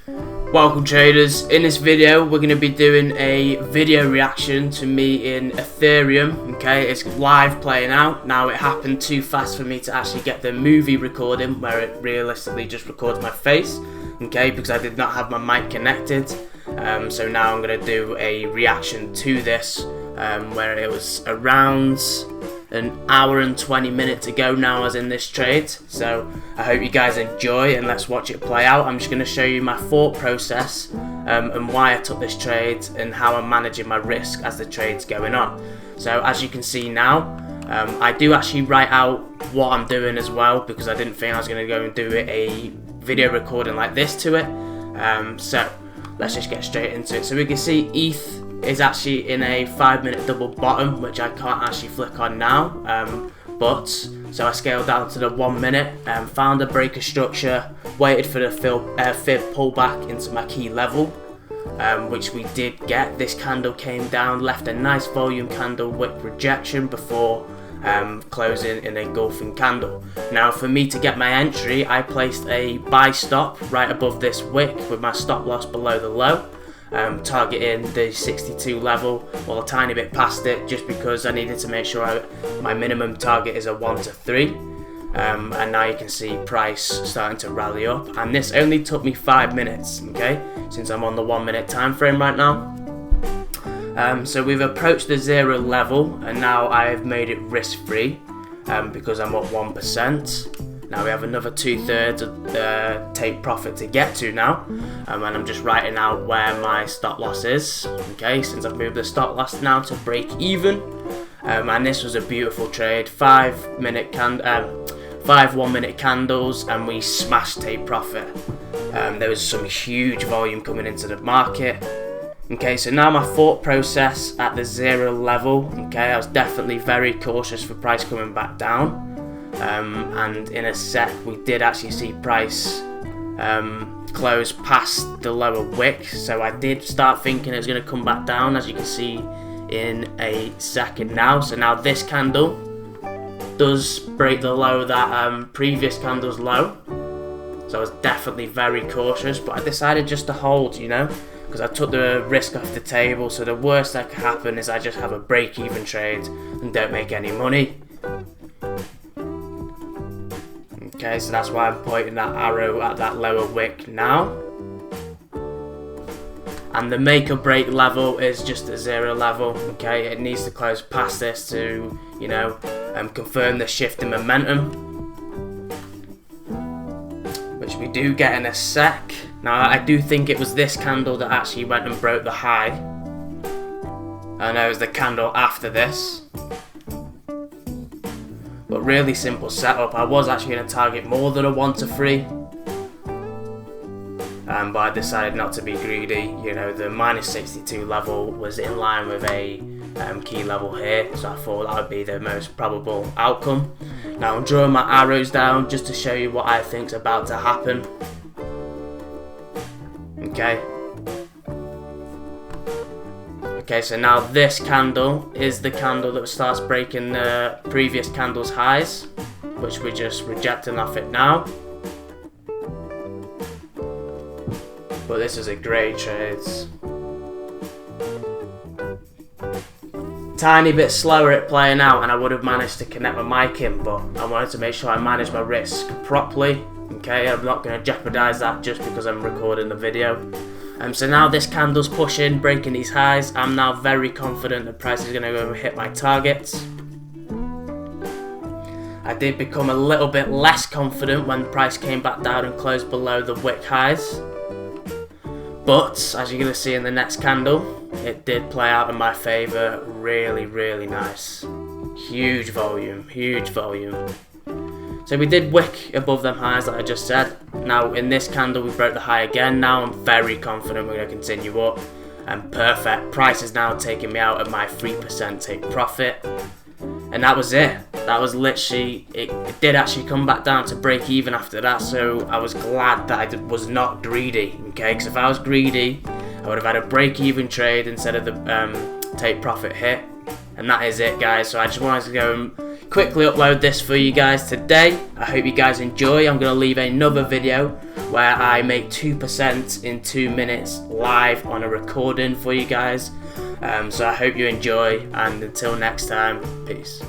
Welcome traders, in this video we're going to be doing a video reaction to me in Ethereum. Okay, it's live playing out. Now it happened too fast for me to actually get the movie recording where it realistically just records my face, okay, because I did not have my mic connected. So now I'm going to do a reaction to this where it was around an hour and 20 minutes ago now I was in this trade. So I hope you guys enjoy and let's watch it play out. I'm just going to show you my thought process and why I took this trade and how I'm managing my risk as the trade's going on. So as you can see now, I do actually write out what I'm doing as well, because I didn't think I was going to go and do a video recording like this to it. So let's just get straight into it. So we can see ETH is actually in a 5-minute double bottom, which I can't actually flick on now, so I scaled down to the 1 minute, found a breaker structure, waited for the fib pullback into my key level, which we did get. This candle came down, left a nice volume candle wick rejection before closing in a engulfing candle. Now for me to get my entry, I placed a buy stop right above this wick with my stop loss below the low, targeting the 62 level, or a tiny bit past it, just because I needed to make sure my minimum target is a 1 to 3. And now you can see price starting to rally up, and this only took me 5 minutes, okay, since I'm on the 1 minute time frame right now. So we've approached the 0 level, and now I've made it risk free because I'm up 1%. Now we have another 2/3 of the take profit to get to now, and I'm just writing out where my stop loss is, okay, since I've moved the stop loss now to break even. And this was a beautiful trade, 5 1 minute candles, and we smashed take profit. There was some huge volume coming into the market. Okay, so now my thought process at the 0 level, okay, I was definitely very cautious for price coming back down. And in a sec we did actually see price close past the lower wick, so I did start thinking it was going to come back down, as you can see in a second now. So now this candle does break the low, that previous candle's low, so I was definitely very cautious, but I decided just to hold, you know, because I took the risk off the table. So the worst that could happen is I just have a break-even trade and don't make any money. Okay, so that's why I'm pointing that arrow at that lower wick now. And the make or break level is just a 0 level, okay? It needs to close past this to, you know, confirm the shift in momentum, which we do get in a sec. Now I do think it was this candle that actually went and broke the high. I know it was the candle after this. But really simple setup. I was actually going to target more than a 1 to 3, but I decided not to be greedy. You know, the minus 62 level was in line with a key level here, so I thought that would be the most probable outcome. Now I'm drawing my arrows down just to show you what I think's about to happen. Okay, so now this candle is the candle that starts breaking the previous candle's highs, which we're just rejecting off it now. But this is a great trade. Tiny bit slower at playing out, and I would have managed to connect my mic in, but I wanted to make sure I manage my risk properly. Okay, I'm not going to jeopardize that just because I'm recording the video. So now this candle's pushing, breaking these highs. I'm now very confident the price is going to go and hit my targets. I did become a little bit less confident when the price came back down and closed below the wick highs. But as you're going to see in the next candle, it did play out in my favour. Really, really nice. Huge volume, huge volume. So we did wick above them highs that I just said. Now in this candle we broke the high again. Now I'm very confident we're going to continue up. And perfect. Price is now taking me out of my 3% take profit. And that was it. That was literally, it did actually come back down to break even after that. So I was glad that I was not greedy. Okay, because if I was greedy, I would have had a break even trade instead of the take profit hit. And that is it, guys. So I just wanted to go and quickly upload this for you guys today. I hope you guys enjoy. I'm going to leave another video where I make 2% in 2 minutes live on a recording for you guys. So I hope you enjoy, and until next time, peace.